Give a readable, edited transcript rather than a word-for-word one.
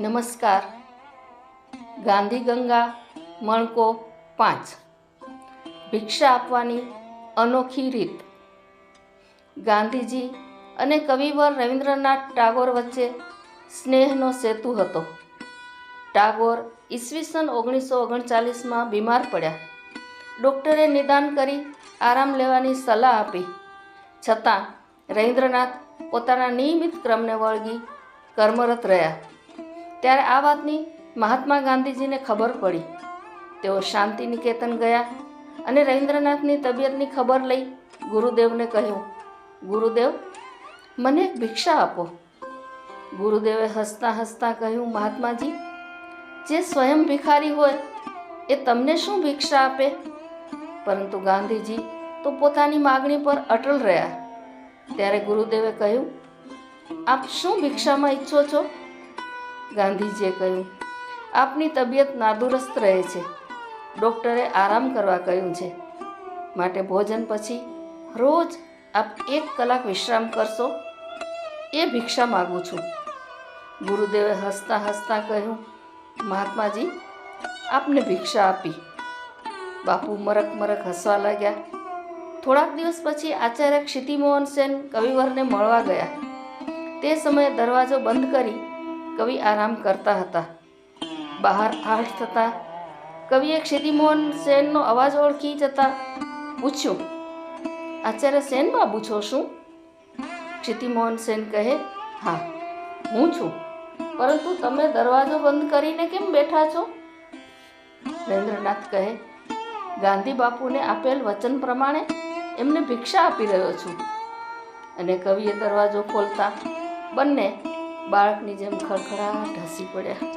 નમસ્કાર. ગાંધી ગંગા મણકો 5. ભિક્ષા આપવાની અનોખી રીત. ગાંધીજી અને કવિવર રવિન્દ્રનાથ ટાગોર વચ્ચે સ્નેહનો સેતુ હતો. ટાગોર ઈસવીસન 1939માં બીમાર પડ્યા. ડૉક્ટરે નિદાન કરી આરામ લેવાની સલાહ આપી, છતાં રવિન્દ્રનાથ પોતાના નિયમિત ક્રમને વળગી કર્મરત રહ્યા. ત્યારે આ વાતની મહાત્મા ગાંધીજીને ખબર પડી. તેઓ શાંતિ નિકેતન ગયા અને રવિન્દ્રનાથની તબિયતની ખબર લઈ ગુરુદેવને કહ્યું, ગુરુદેવ, મને એક ભિક્ષા આપો. ગુરુદેવે હસતા હસતા કહ્યું, મહાત્માજી, જે સ્વયં ભિખારી હોય એ તમને શું ભિક્ષા આપે? પરંતુ ગાંધીજી તો પોતાની માગણી પર અટલ રહ્યા. ત્યારે ગુરુદેવે કહ્યું, આપ શું ભિક્ષામાં ઈચ્છો છો? ગાંધીજીએ કહ્યું, આપની તબિયત નાદુરસ્ત રહે છે. ડૉક્ટરે આરામ કરવા કહ્યું છે, માટે ભોજન પછી રોજ આપ 1 કલાક વિશ્રામ કરશો, એ ભિક્ષા માગું છું. ગુરુદેવે હસતા હસતા કહ્યું, મહાત્માજી, આપને ભિક્ષા આપી. બાપુ મરક મરક હસવા લાગ્યા. થોડાક દિવસ પછી આચાર્ય ક્ષિતિમોહન સેન કવિવરને મળવા ગયા. તે સમયે દરવાજો બંધ કરી કવિ આરામ કરતા હતા. બહાર આહટ થતાં કવિએ ક્ષિતિમોહન સેનનો અવાજ ઓળખી જતા પૂછ્યું, આચાર્ય સેન બાબુ છો શું? ક્ષિતિમોહન સેન કહે, હા, હું છું, પરંતુ તમે દરવાજો બંધ કરીને કેમ બેઠા છો? રવિન્દ્રનાથ કહે, ગાંધી બાપુને આપેલ વચન પ્રમાણે એમને ભિક્ષા આપી રહ્યો છું. અને કવિએ દરવાજો ખોલતા બંને બાળકની જેમ ખડખડાટ હસી પડ્યા.